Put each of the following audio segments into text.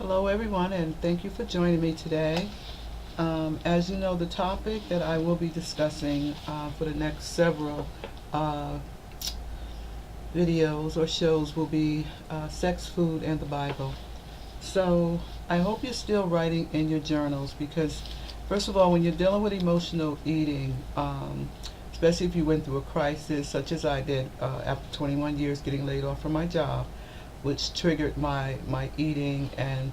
Hello, everyone, and thank you for joining me today. As you know, the topic that I will be discussing for the next several uh, videos or shows will be sex, food, and the Bible. So I hope you're still writing in your journals because, first of all, when you're dealing with emotional eating, especially if you went through a crisis such as I did after 21 years getting laid off from my job, which triggered my eating and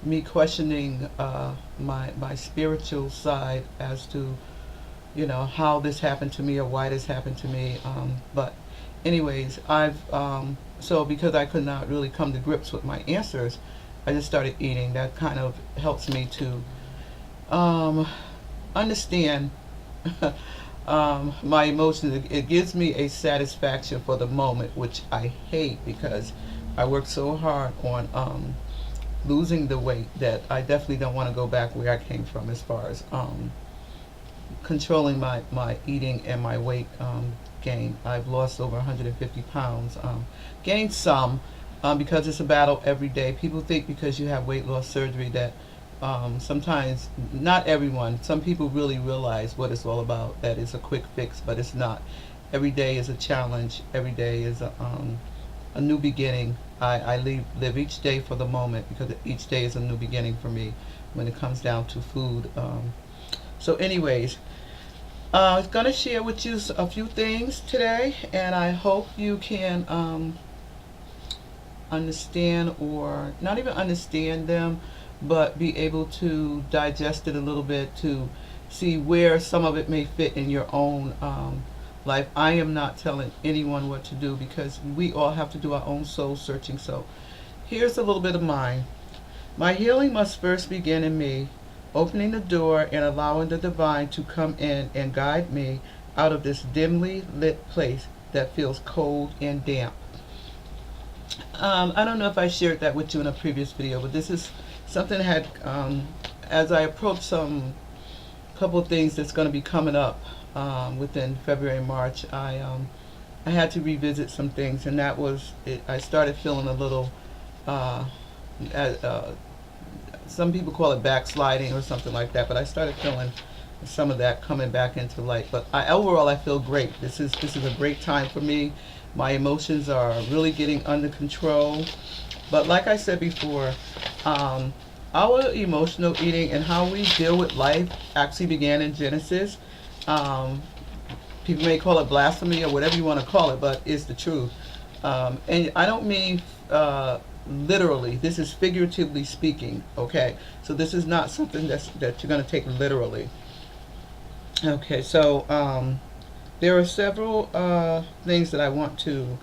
me questioning my spiritual side as to how this happened to me or why this happened to me. But anyways, I've so because I could not really come to grips with my answers, I just started eating. That kind of helps me to understand my emotions. It gives me a satisfaction for the moment, which I hate because I worked so hard on losing the weight that I definitely don't want to go back where I came from as far as controlling my eating and my weight gain. I've lost over 150 pounds. Gained some because it's a battle every day. People think because you have weight loss surgery that sometimes, not everyone, some people really realize what it's all about, that it's a quick fix, but it's not. Every day is a challenge. Every day is a new beginning. I live each day for the moment because each day is a new beginning for me when it comes down to food. So anyways, I'm going to share with you a few things today, and I hope you can understand, or not even understand them, but be able to digest it a little bit to see where some of it may fit in your own life. I am not telling anyone what to do because we all have to do our own soul searching. So here's a little bit of mine. My healing must first begin in me, opening the door and allowing the divine to come in and guide me out of this dimly lit place that feels cold and damp. I don't know if I shared that with you in a previous video, but this is something that had, as I approach some couple of things that's going to be coming up within February and March, I had to revisit some things, and that was it. I started feeling a little, some people call it backsliding or something like that, but I started feeling some of that coming back into light. But overall, I feel great. This is a great time for me. My emotions are really getting under control. But like I said before, our emotional eating and how we deal with life actually began in Genesis. People may call it blasphemy or whatever you want to call it, but it's the truth. And I don't mean literally. This is figuratively speaking. Okay, so this is not something that you're going to take literally. Okay, so there are several things that I want to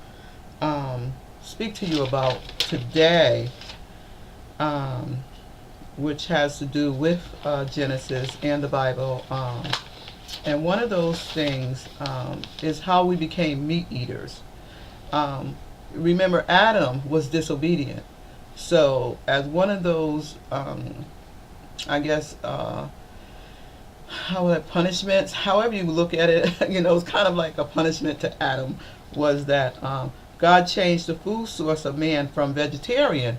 speak to you about today, which has to do with Genesis and the Bible. And one of those things is how we became meat eaters. Remember, Adam was disobedient. So as one of those, I guess, punishments, however you look at it, it's kind of like a punishment to Adam, was that God changed the food source of man from vegetarian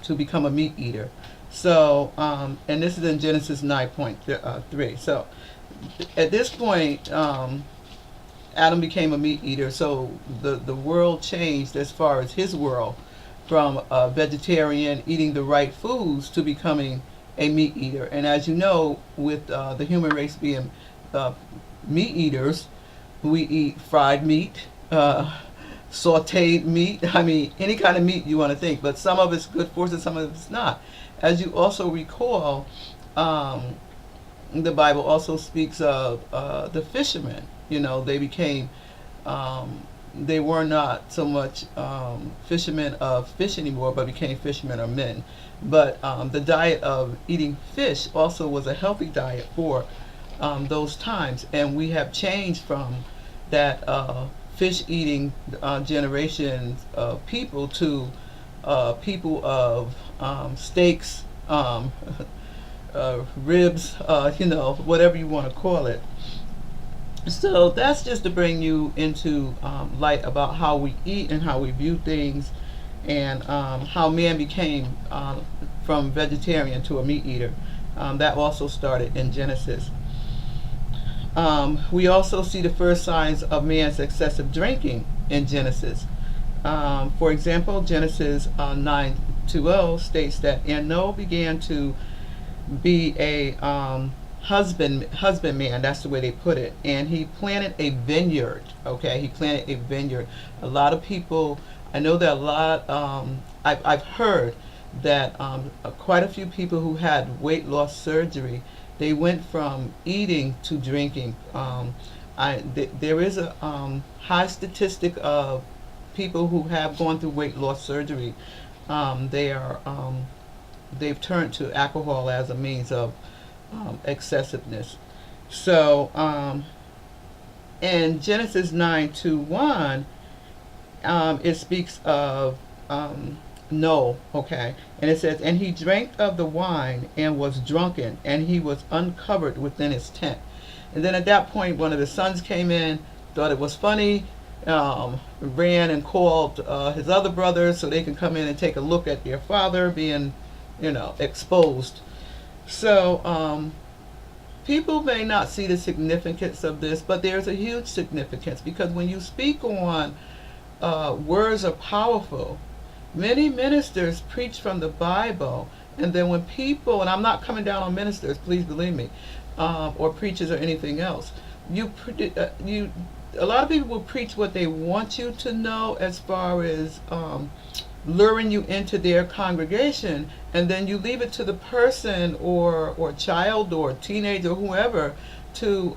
to become a meat eater. So, and this is in Genesis 9:3. So, at this point, Adam became a meat eater. So the world changed as far as his world from a vegetarian eating the right foods to becoming a meat eater. And as you know, with the human race being meat eaters, we eat fried meat, sauteed meat. I mean, any kind of meat you want to think, but some of it's good for us and some of it's not. As you also recall, the Bible also speaks of the fishermen. They became, they were not so much fishermen of fish anymore, but became fishermen of men. But the diet of eating fish also was a healthy diet for those times. And we have changed from that fish eating generation of people to people of steaks, ribs, whatever you want to call it. So that's just to bring you into light about how we eat and how we view things and how man became from vegetarian to a meat eater. That also started in Genesis. We also see the first signs of man's excessive drinking in Genesis. For example, Genesis 9:20 states that and Noah began to be a husbandman. That's the way they put it. And he planted a vineyard. Okay, he planted a vineyard. A lot of people, I know that a lot. I've heard that quite a few people who had weight loss surgery, they went from eating to drinking. There is a high statistic of people who have gone through weight loss surgery. They are they've turned to alcohol as a means of excessiveness. So in Genesis 9:1, it speaks of Noah, okay, and it says, and he drank of the wine and was drunken, and he was uncovered within his tent. And then at that point, one of the sons came in, thought it was funny, ran and called his other brothers so they can come in and take a look at their father being, exposed. So people may not see the significance of this, but there's a huge significance, because when you speak on words are powerful. Many ministers preach from the Bible, and then when people, and I'm not coming down on ministers, please believe me, or preachers or anything else, a lot of people will preach what they want you to know as far as luring you into their congregation, and then you leave it to the person or child or teenager or whoever to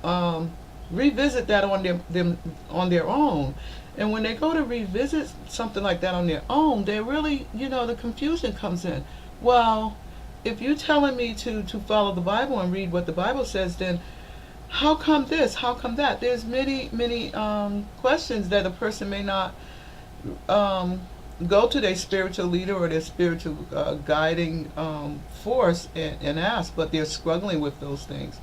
revisit that on their own. And when they go to revisit something like that on their own, they really, the confusion comes in. Well, if you're telling me to follow the Bible and read what the Bible says, then how come this? How come that? There's many questions that a person may not go to their spiritual leader or their spiritual guiding force and ask, but they're struggling with those things.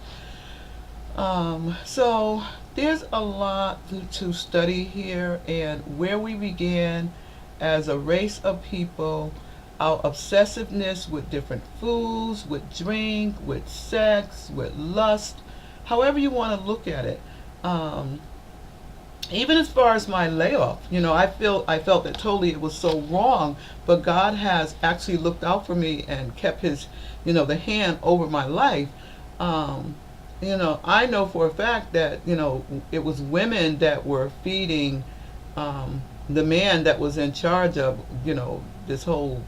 So there's a lot to study here, and where we began as a race of people, our obsessiveness with different foods, with drink, with sex, with lust, however you want to look at it. Even as far as my layoff, I felt that totally it was so wrong, but God has actually looked out for me and kept his, the hand over my life. I know for a fact that, it was women that were feeding the man that was in charge of, this whole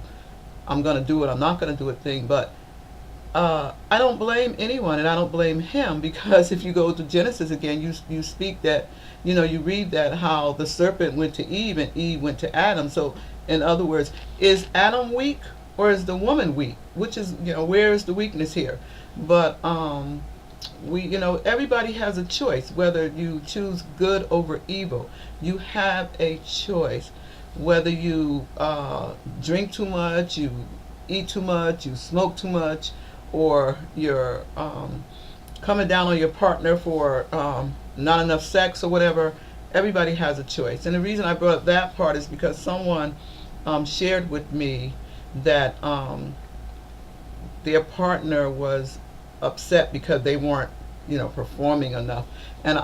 I'm going to do it, I'm not going to do it thing. But I don't blame anyone, and I don't blame him, because if you go to Genesis again, you speak that, you read that how the serpent went to Eve and Eve went to Adam. So in other words, is Adam weak or is the woman weak? Which is, where is the weakness here? But everybody has a choice, whether you choose good over evil. You have a choice, whether you drink too much, you eat too much, you smoke too much, or you're coming down on your partner for not enough sex or whatever. Everybody has a choice. And the reason I brought up that part is because someone shared with me that their partner was upset because they weren't, performing enough. And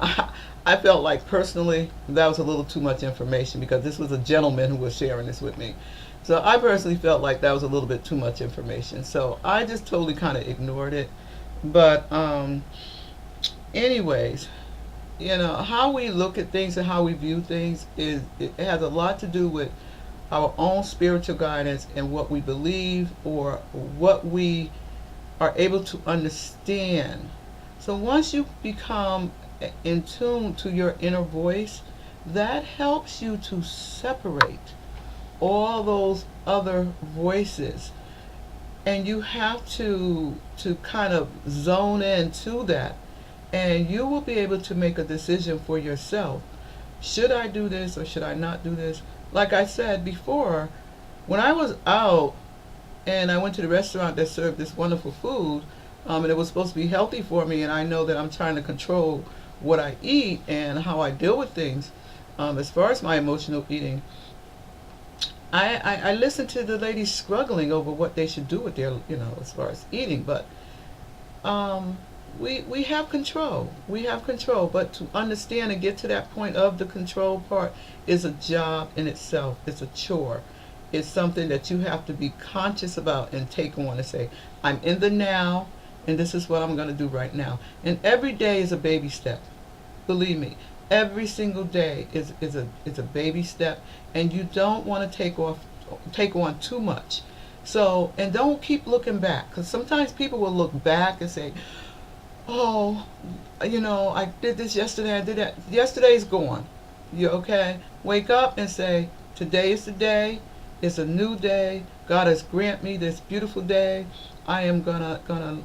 I felt like personally that was a little too much information, because this was a gentleman who was sharing this with me. So I personally felt like that was a little bit too much information. So I just totally kind of ignored it. But anyways, how we look at things and how we view things it has a lot to do with our own spiritual guidance and what we believe or what we are able to understand. So once you become in tune to your inner voice, that helps you to separate all those other voices, and you have to kind of zone into that, and you will be able to make a decision for yourself. Should I do this or should I not do this? Like I said before, when I was out and I went to the restaurant that served this wonderful food, and it was supposed to be healthy for me, and I know that I'm trying to control what I eat and how I deal with things, as far as my emotional eating, I listen to the ladies struggling over what they should do with their, as far as eating, but um, we have control. We have control, but to understand and get to that point of the control part is a job in itself. It's a chore. It's something that you have to be conscious about and take on and say, I'm in the now, and this is what I'm going to do right now. And every day is a baby step. Believe me, every single day is a baby step, and you don't want to take on too much. So, and don't keep looking back, because sometimes people will look back and say, oh, I did this yesterday, I did that. Yesterday's gone. You okay? Wake up and say, today is the day. It's a new day. God has granted me this beautiful day. I am gonna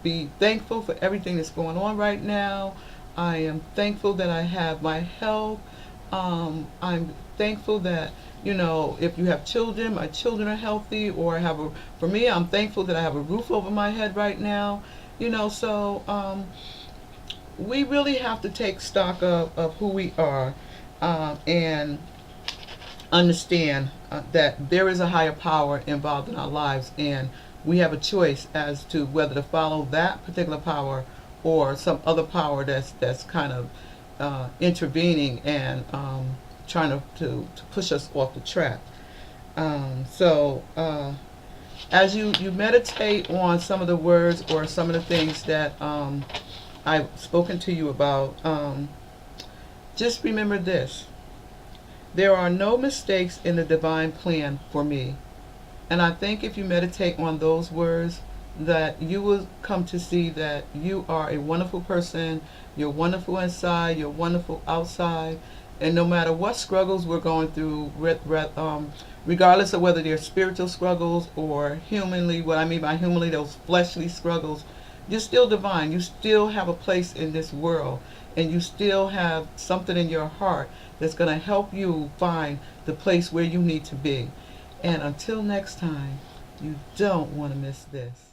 be thankful for everything that's going on right now. I am thankful that I have my health. I'm thankful that, if you have children, my children are healthy, or for me, I'm thankful that I have a roof over my head right now. So we really have to take stock of who we are, and understand that there is a higher power involved in our lives, and we have a choice as to whether to follow that particular power or some other power that's kind of intervening and trying to push us off the track. So as you meditate on some of the words or some of the things that I've spoken to you about, just remember this. There are no mistakes in the divine plan for me. And I think if you meditate on those words, that you will come to see that you are a wonderful person. You're wonderful inside, you're wonderful outside. And no matter what struggles we're going through, regardless of whether they're spiritual struggles or humanly, what I mean by humanly, those fleshly struggles, you're still divine. You still have a place in this world. And you still have something in your heart that's going to help you find the place where you need to be. And until next time, you don't want to miss this.